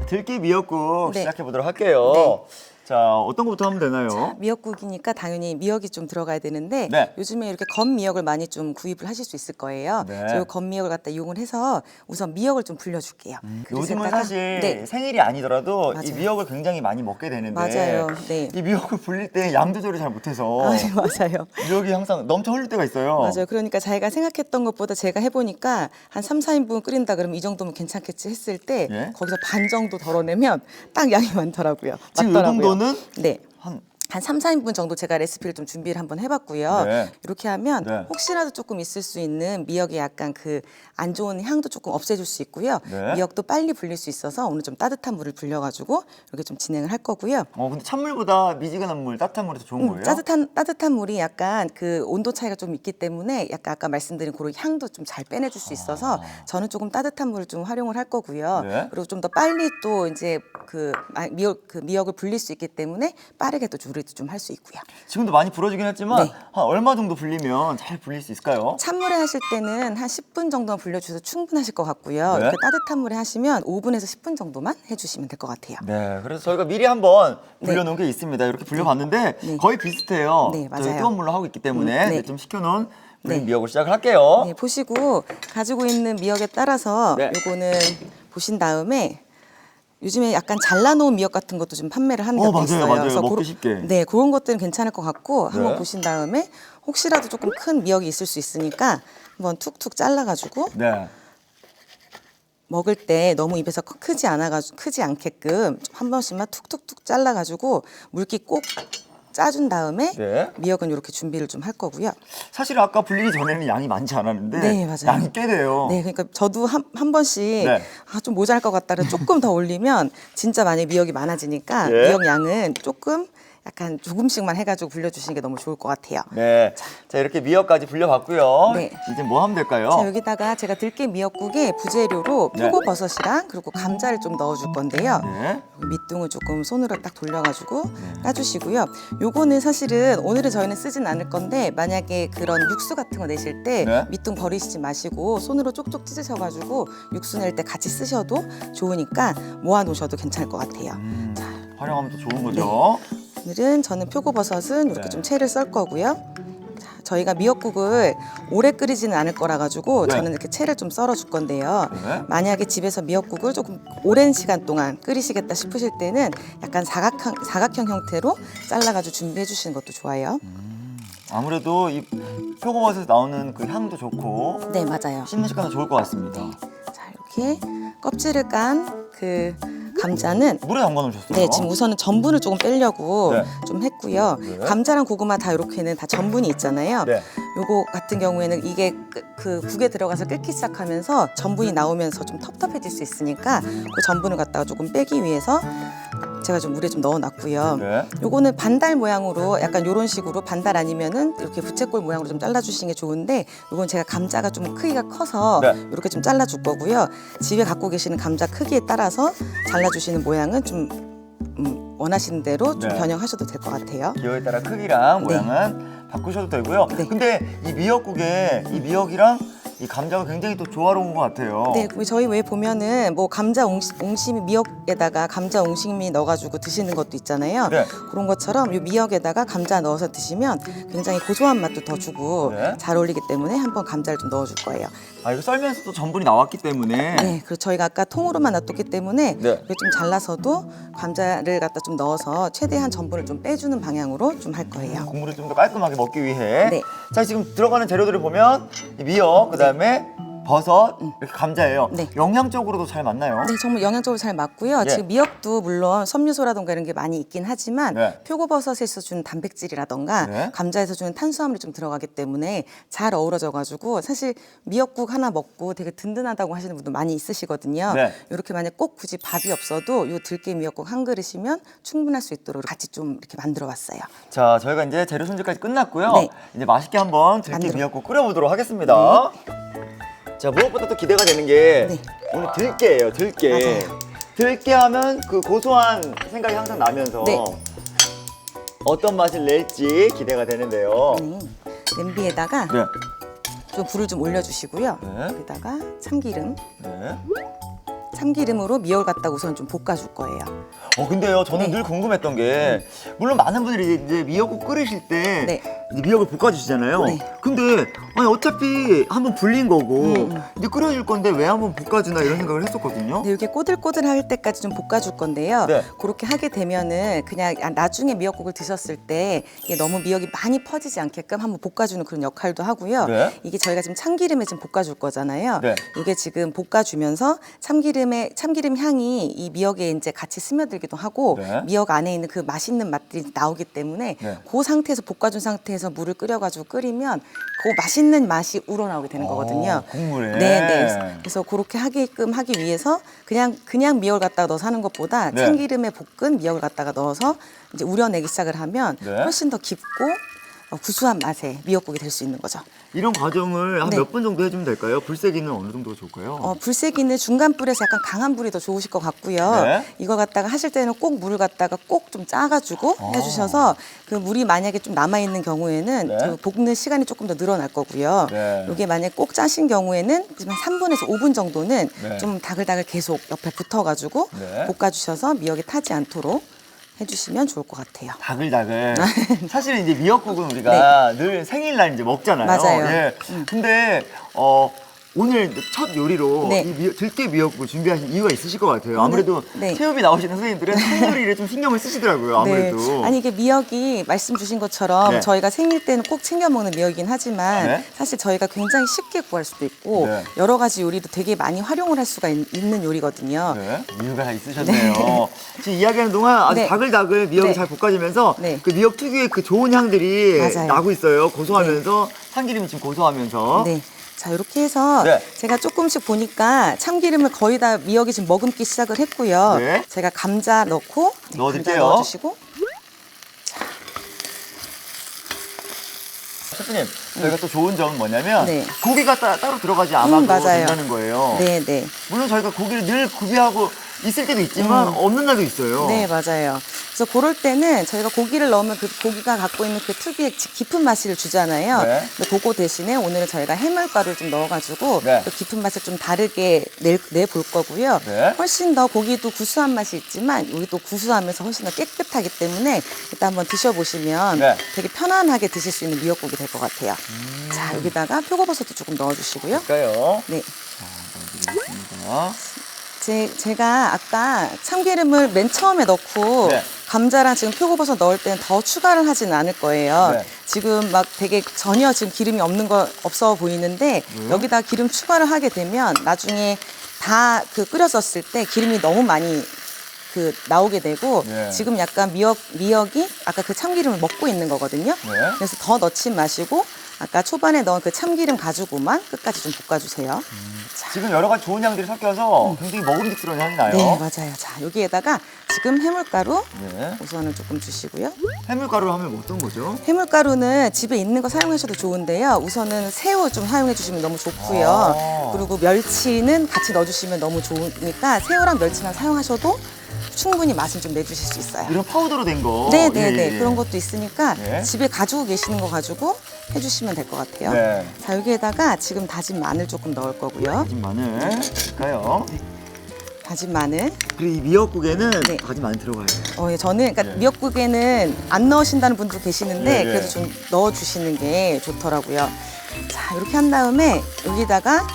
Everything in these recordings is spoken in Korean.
들깨 미역국 네. 시작해 보도록 할게요. 네. 자, 어떤 것부터 하면 되나요? 자, 미역국이니까 당연히 미역이 좀 들어가야 되는데 네. 요즘에 이렇게 건 미역을 많이 좀 구입을 하실 수 있을 거예요. 네. 그래서 건 미역을 갖다 이용을 해서 우선 미역을 좀 불려줄게요. 요즘은 그릇에다가. 사실 네. 생일이 아니더라도 이 맞아요. 미역을 굉장히 많이 먹게 되는데 맞아요. 네. 이 미역을 불릴 때 양 조절을 잘 못해서 아, 네, 맞아요. 미역이 항상 넘쳐 흘릴 때가 있어요. 맞아요. 그러니까 자기가 생각했던 것보다 제가 해보니까 한 3, 4인분 끓인다 그러면 이 정도면 괜찮겠지 했을 때 예? 거기서 반 정도 덜어내면 딱 양이 많더라고요. 지금 이 맞더라고요. 정도는 네. 한 3, 4인분 정도 제가 레시피를 좀 준비를 한번 해봤고요. 네. 이렇게 하면 네. 혹시라도 조금 있을 수 있는 미역의 약간 그 안 좋은 향도 조금 없애줄 수 있고요. 네. 미역도 빨리 불릴 수 있어서 오늘 좀 따뜻한 물을 불려가지고 이렇게 좀 진행을 할 거고요. 근데 찬물보다 미지근한 물, 따뜻한 물이 더 좋은 거예요? 따뜻한 물이 약간 그 온도 차이가 좀 있기 때문에 약간 아까 말씀드린 그런 향도 좀 잘 빼내줄 수 있어서 저는 조금 따뜻한 물을 좀 활용을 할 거고요. 네. 그리고 좀 더 빨리 또 이제 그 미역을 불릴 수 있기 때문에 빠르게 또 조리도 좀 할 수 있고요. 지금도 많이 불어지긴 했지만 네. 한 얼마 정도 불리면 잘 불릴 수 있을까요? 찬물에 하실 때는 한 10분 정도만 불려주셔도 충분하실 것 같고요. 네. 이렇게 따뜻한 물에 하시면 5분에서 10분 정도만 해주시면 될 것 같아요. 네, 그래서 저희가 미리 한번 불려놓은 게 있습니다. 이렇게 불려봤는데 네. 거의 비슷해요. 네, 저희 맞아요. 뜨거운 물로 하고 있기 때문에 네. 좀 식혀놓은 불린 네. 미역을 시작을 할게요. 네, 보시고 가지고 있는 미역에 따라서 네. 요거는 보신 다음에 요즘에 약간 잘라놓은 미역 같은 것도 좀 판매를 하는 데가 맞아요, 있어요. 맞아요. 그래서 먹기 쉽게. 네, 그런 것들은 괜찮을 것 같고 한번 네. 보신 다음에 혹시라도 조금 큰 미역이 있을 수 있으니까 한번 툭툭 잘라가지고 네. 먹을 때 너무 입에서 크지 않게끔 한 번씩만 툭툭툭 잘라가지고 물기 꼭 짜준 다음에 네. 미역은 이렇게 준비를 좀 할 거고요. 사실 아까 불리기 전에는 양이 많지 않았는데 네, 맞아요. 양이 꽤 돼요. 네, 그러니까 저도 한 번씩 네. 좀 모자랄 것 같다를 조금 더 올리면 진짜 만약에 미역이 많아지니까 예. 미역 양은 조금 약간 조금씩만 해가지고 불려주시는 게 너무 좋을 것 같아요. 네. 자, 이렇게 미역까지 불려봤고요. 네. 이제 뭐 하면 될까요? 자, 여기다가 제가 들깨 미역국에 부재료로 네. 표고버섯이랑 그리고 감자를 좀 넣어줄 건데요. 네. 밑둥을 조금 손으로 딱 돌려가지고 까주시고요. 요거는 사실은 오늘은 저희는 쓰진 않을 건데 만약에 그런 육수 같은 거 내실 때 네. 밑둥 버리시지 마시고 손으로 쪽쪽 찢으셔가지고 육수 낼 때 같이 쓰셔도 좋으니까 모아 놓으셔도 괜찮을 것 같아요. 활용하면 더 좋은 거죠. 오늘은 저는 표고버섯은 이렇게 네. 좀 채를 썰 거고요. 자, 저희가 미역국을 오래 끓이지는 않을 거라 가지고 네. 저는 이렇게 채를 좀 썰어 줄 건데요. 네. 만약에 집에서 미역국을 조금 오랜 시간 동안 끓이시겠다 싶으실 때는 약간 사각형 형태로 잘라가지고 준비해 주시는 것도 좋아요. 아무래도 이 표고버섯에서 나오는 그 향도 좋고 네, 맞아요. 씹는 식감도 좋을 것 같습니다. 자, 이렇게 껍질을 깐 그 감자는 물에 담가 놓으셨어요? 네, 지금 우선은 전분을 조금 빼려고 네. 좀 했고요. 네. 감자랑 고구마 다 이렇게는 다 전분이 있잖아요. 네. 요거 같은 경우에는 이게 그 국에 들어가서 끓기 시작하면서 전분이 나오면서 좀 텁텁해질 수 있으니까 그 전분을 갖다가 조금 빼기 위해서 제가 좀 물에 좀 넣어놨고요. 네. 요거는 반달 모양으로 약간 요런 식으로 반달 아니면은 이렇게 부채꼴 모양으로 좀 잘라주시는 게 좋은데 요건 제가 감자가 좀 크기가 커서 네. 이렇게 좀 잘라줄 거고요. 집에 갖고 계시는 감자 크기에 따라서 잘라주시는 모양은 좀 원하시는 대로 좀 네. 변형하셔도 될 것 같아요. 기호에 따라 크기랑 네. 모양은 바꾸셔도 되고요. 네. 근데 이 미역국에 이 미역이랑 이 감자가 굉장히 또 조화로운 것 같아요. 네, 저희 왜 보면은 뭐 감자 옹심이 미역에다가 감자 옹심이 넣어가지고 드시는 것도 있잖아요. 네. 그런 것처럼 이 미역에다가 감자 넣어서 드시면 굉장히 고소한 맛도 더 주고 네. 잘 어울리기 때문에 한번 감자를 좀 넣어줄 거예요. 아, 이거 썰면서도 전분이 나왔기 때문에 네, 그리고 저희가 아까 통으로만 놔뒀기 때문에 네. 이게 좀 잘라서도 감자를 갖다 좀 넣어서 최대한 전분을 좀 빼주는 방향으로 좀 할 거예요. 국물을 좀 더 깔끔하게 먹기 위해. 네. 자, 지금 들어가는 재료들을 보면 이 미역, 그다음에 버섯, 이렇게 감자예요. 네. 영양적으로도 잘 맞나요? 네, 정말 영양적으로 잘 맞고요. 예. 지금 미역도 물론 섬유소라던가 이런 게 많이 있긴 하지만 네. 표고버섯에서 주는 단백질이라던가 네. 감자에서 주는 탄수화물이 좀 들어가기 때문에 잘 어우러져가지고 사실 미역국 하나 먹고 되게 든든하다고 하시는 분도 많이 있으시거든요. 네. 이렇게 만약 꼭 굳이 밥이 없어도 이 들깨 미역국 한 그릇이면 충분할 수 있도록 같이 좀 이렇게 만들어봤어요. 자, 저희가 이제 재료 손질까지 끝났고요. 네. 이제 맛있게 한번 들깨 만들어. 미역국 끓여보도록 하겠습니다. 자, 무엇보다 또 기대가 되는 게 네. 오늘 들깨예요, 들깨. 맞아요. 들깨 하면 그 고소한 생각이 항상 나면서 네. 어떤 맛을 낼지 기대가 되는데요. 냄비에다가 네. 좀 불을 좀 올려주시고요. 네. 여기다가 참기름, 네. 참기름으로 미역을 갖다가 우선 좀 볶아줄 거예요. 근데요, 저는 네. 늘 궁금했던 게, 물론 많은 분들이 이제 미역국 끓이실 때 네. 이제 미역을 볶아주시잖아요. 네. 근데 아니 어차피 한번 불린 거고 이제 끓여줄 건데 왜 한번 볶아주나 이런 생각을 했었거든요. 네, 이게 꼬들꼬들할 때까지 좀 볶아줄 건데요. 네. 그렇게 하게 되면은 그냥 나중에 미역국을 드셨을 때 이게 너무 미역이 많이 퍼지지 않게끔 한번 볶아주는 그런 역할도 하고요. 네. 이게 저희가 지금 참기름에 지금 볶아줄 거잖아요. 네. 이게 지금 볶아주면서 참기름 향이 이 미역에 이제 같이 스며들기도 하고 네. 미역 안에 있는 그 맛있는 맛들이 나오기 때문에 네. 그 상태에서 볶아준 상태에서 물을 끓여가지고 끓이면 그 맛있는 맛이 우러나오게 되는 거거든요. 국물에. 네. 그래서 그렇게 하게끔 하기 위해서 그냥 미역을 갖다가 넣어서 하는 것보다 네. 참기름에 볶은 미역을 갖다가 넣어서 이제 우려내기 시작을 하면 네. 훨씬 더 깊고 구수한 맛의 미역국이 될 수 있는 거죠. 이런 과정을 한 네. 몇 분 정도 해주면 될까요? 불세기는 어느 정도가 좋을까요? 불세기는 중간 불에서 약간 강한 불이 더 좋으실 것 같고요. 네. 이거 갖다가 하실 때는 꼭 물을 갖다가 꼭 좀 짜가지고 해주셔서 그 물이 만약에 좀 남아 있는 경우에는 네. 그 볶는 시간이 조금 더 늘어날 거고요. 네. 이게 만약 꼭 짜신 경우에는 한 3분에서 5분 정도는 네. 좀 다글다글 계속 옆에 붙어가지고 네. 볶아주셔서 미역이 타지 않도록 해주시면 좋을 것 같아요. 다글다글. 사실은 이제 미역국은 우리가 늘 생일날 이제 먹잖아요. 맞아요. 예. 근데 오늘 첫 요리로 네. 이 들깨 미역국을 준비하신 이유가 있으실 것 같아요. 아무래도 네. 체육이 나오시는 선생님들은 생요리를 좀 신경을 쓰시더라고요. 아무래도. 네. 아니 이게 미역이 말씀 주신 것처럼 네. 저희가 생일 때는 꼭 챙겨 먹는 미역이긴 하지만 네. 사실 저희가 굉장히 쉽게 구할 수도 있고 네. 여러 가지 요리도 되게 많이 활용을 할 수가 있는 요리거든요. 네. 이유가 다 있으셨네요. 지금 이야기하는 동안 아주 네. 다글다글 미역이 네. 잘 볶아지면서 네. 그 미역 특유의 그 좋은 향들이 맞아요. 나고 있어요. 고소하면서 참기름이 지금 고소하면서. 네. 자 이렇게 해서 네. 제가 조금씩 보니까 참기름을 거의 다 미역이 지금 머금기 시작을 했고요. 네. 제가 감자 넣고 넣어줄게요. 감자 넣어주시고 셰프님, 저희가 또 좋은 점은 뭐냐면 네. 고기가 따로 들어가지 않아도 맞아요. 된다는 거예요. 네. 물론 저희가 고기를 늘 구비하고 있을 때도 있지만 없는 날도 있어요. 네, 맞아요. 그래서 그럴 때는 저희가 고기를 넣으면 그 고기가 갖고 있는 그 특유의 깊은 맛을 주잖아요. 네. 근데 그거 대신에 오늘은 저희가 해물가루를 좀 넣어가지고 네. 그 깊은 맛을 좀 다르게 내볼 거고요. 네. 훨씬 더 고기도 구수한 맛이 있지만 여기도 구수하면서 훨씬 더 깨끗하기 때문에 일단 한번 드셔보시면 네. 되게 편안하게 드실 수 있는 미역국이 될 것 같아요. 자, 여기다가 표고버섯도 조금 넣어주시고요. 볼까요? 네. 넣어드리겠습니다. 제가 아까 참기름을 맨 처음에 넣고 네. 감자랑 지금 표고버섯 넣을 때는 더 추가를 하지는 않을 거예요. 네. 지금 막 되게 전혀 지금 기름이 없어 보이는데 여기다 기름 추가를 하게 되면 나중에 다 그 끓여졌을 때 기름이 너무 많이 그 나오게 되고 네. 지금 약간 미역이 아까 그 참기름을 먹고 있는 거거든요. 네. 그래서 더 넣지 마시고 아까 초반에 넣은 그 참기름 가지고만 끝까지 좀 볶아주세요. 자. 지금 여러 가지 좋은 향들이 섞여서 굉장히 먹음직스러운 향이 나요. 네, 맞아요. 자, 여기에다가 지금 해물가루 네. 우선은 조금 주시고요. 해물가루 하면 어떤 거죠? 해물가루는 집에 있는 거 사용하셔도 좋은데요. 우선은 새우 좀 사용해 주시면 너무 좋고요. 아. 그리고 멸치는 같이 넣어주시면 너무 좋으니까 새우랑 멸치만 사용하셔도 충분히 맛은 좀 내주실 수 있어요. 이런 파우더로 된 거. 네네네. 예, 예. 그런 것도 있으니까 네. 집에 가지고 계시는 거 가지고 해주시면 될 것 같아요. 네. 자, 여기에다가 지금 다진 마늘 조금 넣을 거고요. 다진 마늘 넣을까요? 다진 마늘. 그리고 이 미역국에는 네. 다진 마늘 들어가야 돼요. 예, 저는 그러니까 네. 미역국에는 안 넣으신다는 분도 계시는데 네, 네. 그래도 좀 넣어주시는 게 좋더라고요. 자, 이렇게 한 다음에 여기다가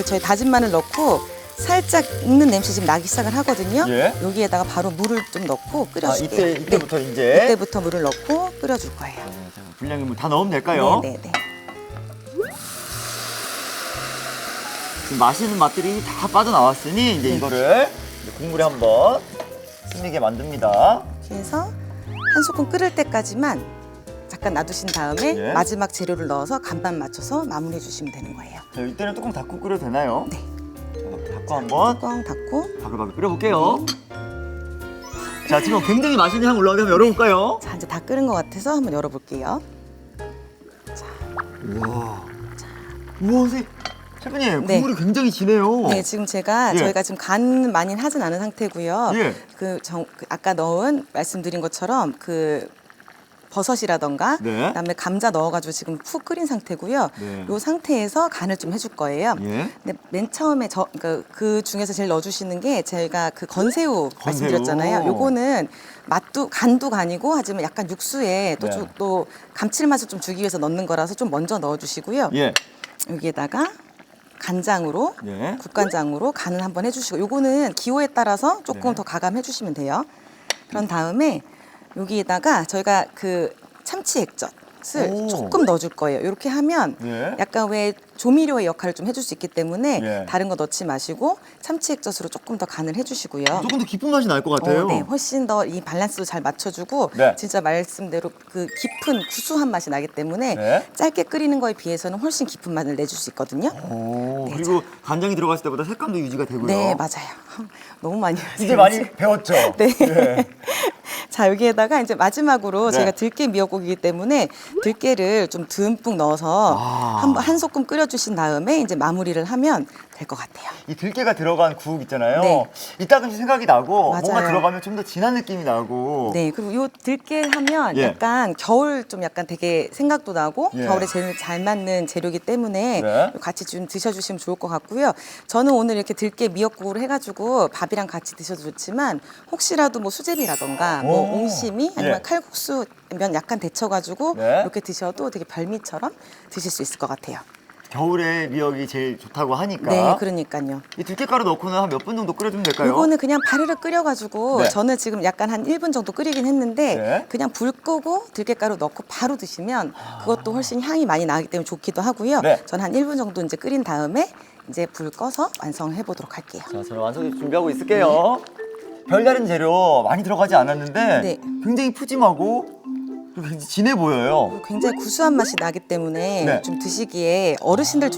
저희 다진 마늘 넣고 살짝 익는 냄새 지금 나기 시작을 하거든요. 예. 여기에다가 바로 물을 좀 넣고 끓여줄게요. 이때부터 네. 이제. 이때부터 물을 넣고 끓여줄 거예요. 네, 자, 분량의 물 다 넣으면 될까요? 네네네. 지금 맛있는 맛들이 다 빠져나왔으니 이제 이거를 이제 국물에 한번 스미게 만듭니다. 이렇게 해서 한 소끔 끓을 때까지만 잠깐 놔두신 다음에 예. 마지막 재료를 넣어서 간만 맞춰서 마무리해 주시면 되는 거예요. 자, 이때는 뚜껑 닫고 끓여도 되나요? 네. 자, 닫고 한번 뚜껑 닫고 바글바글 끓여볼게요. 자, 지금 굉장히 맛있는 향 올라오는데 한번 열어볼까요? 자, 이제 다 끓은 것 같아서 한번 열어볼게요. 우와. 우와, 선생님. 셰프님, 네. 국물이 굉장히 진해요. 네, 지금 예. 저희가 지금 간 많이 하진 않은 상태고요. 예. 그 아까 넣은 말씀드린 것처럼 그 버섯이라던가 네. 그다음에 감자 넣어가지고 지금 푹 끓인 상태고요. 네. 이 상태에서 간을 좀 해줄 거예요. 예. 근데 맨 처음에 그 중에서 제일 넣어주시는 게 저희가 그 건새우 말씀드렸잖아요. 요거는 맛도 간도 간이고 하지만 약간 육수에 또, 네. 또 감칠맛을 좀 주기 위해서 넣는 거라서 좀 먼저 넣어주시고요. 예. 여기에다가 간장으로 예. 국간장으로 간을 한번 해주시고 요거는 기호에 따라서 조금 네. 더 가감해 주시면 돼요. 그런 다음에 여기에다가 저희가 그 참치 액젓을 오. 조금 넣어줄 거예요. 이렇게 하면 예. 약간 왜 조미료의 역할을 좀 해줄 수 있기 때문에 예. 다른 거 넣지 마시고 참치 액젓으로 조금 더 간을 해주시고요. 조금 더 깊은 맛이 날 것 같아요. 네, 훨씬 더 이 밸런스도 잘 맞춰주고 네. 진짜 말씀대로 그 깊은 구수한 맛이 나기 때문에 네. 짧게 끓이는 거에 비해서는 훨씬 깊은 맛을 내줄 수 있거든요. 오, 네, 그리고 간장이 들어갔을 때보다 색감도 유지가 되고요. 네, 맞아요. 너무 많이 이제 많이 배웠죠? 네. 예. 자, 여기에다가 이제 마지막으로 네. 제가 들깨 미역국이기 때문에 들깨를 좀 듬뿍 넣어서 아. 한 소끔 끓여주신 다음에 이제 마무리를 하면 될 것 같아요. 이 들깨가 들어간 국 있잖아요. 네. 이따금씩 생각이 나고 맞아요. 뭔가 들어가면 좀 더 진한 느낌이 나고. 네, 그리고 요 들깨 하면 예. 약간 겨울 좀 약간 되게 생각도 나고 예. 겨울에 제일 잘 맞는 재료이기 때문에 네. 같이 좀 드셔주시면 좋을 것 같고요. 저는 오늘 이렇게 들깨 미역국으로 해가지고 밥이랑 같이 드셔도 좋지만 혹시라도 뭐 수제비라던가 뭐 오. 옹심이 아니면 예. 칼국수면 약간 데쳐가지고 네. 이렇게 드셔도 되게 별미처럼 드실 수 있을 것 같아요. 겨울에 미역이 제일 좋다고 하니까. 네, 그러니까요. 이 들깨가루 넣고는 한 몇 분 정도 끓여주면 될까요? 이거는 그냥 바르르 끓여가지고 네. 저는 지금 약간 한 1분 정도 끓이긴 했는데 네. 그냥 불 끄고 들깨가루 넣고 바로 드시면 그것도 훨씬 향이 많이 나기 때문에 좋기도 하고요. 네. 저는 한 1분 정도 이제 끓인 다음에 이제 불 꺼서 완성해 보도록 할게요. 자, 저는 완성 준비하고 있을게요. 별다른 재료 많이 들어가지 않았는데 네. 굉장히 푸짐하고 그리고 굉장히 진해 보여요. 굉장히 구수한 맛이 나기 때문에 네. 좀 드시기에 어르신들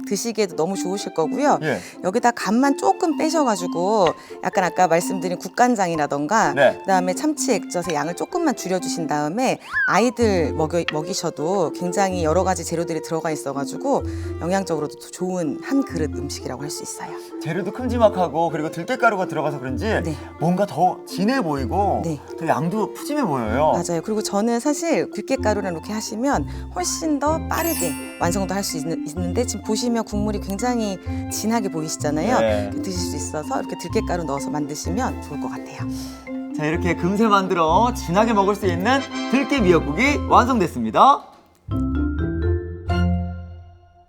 드시기에도 너무 좋으실 거고요. 예. 여기다 간만 조금 빼셔가지고 약간 아까 말씀드린 국간장이라던가 네. 그다음에 참치 액젓의 양을 조금만 줄여주신 다음에 아이들 먹이셔도 굉장히 여러 가지 재료들이 들어가 있어가지고 영양적으로도 좋은 한 그릇 음식이라고 할 수 있어요. 재료도 큼지막하고 그리고 들깨가루가 들어가서 그런지 네. 뭔가 더 진해 보이고 네. 또 양도 푸짐해 보여요. 맞아요. 그리고 저는 사실 들깨가루랑 이렇게 하시면 훨씬 더 빠르게 완성도 할 수 있는데 지금 보시면 국물이 굉장히 진하게 보이시잖아요. 네. 드실 수 있어서 이렇게 들깨가루 넣어서 만드시면 좋을 것 같아요. 자, 이렇게 금세 만들어 진하게 먹을 수 있는 들깨 미역국이 완성됐습니다.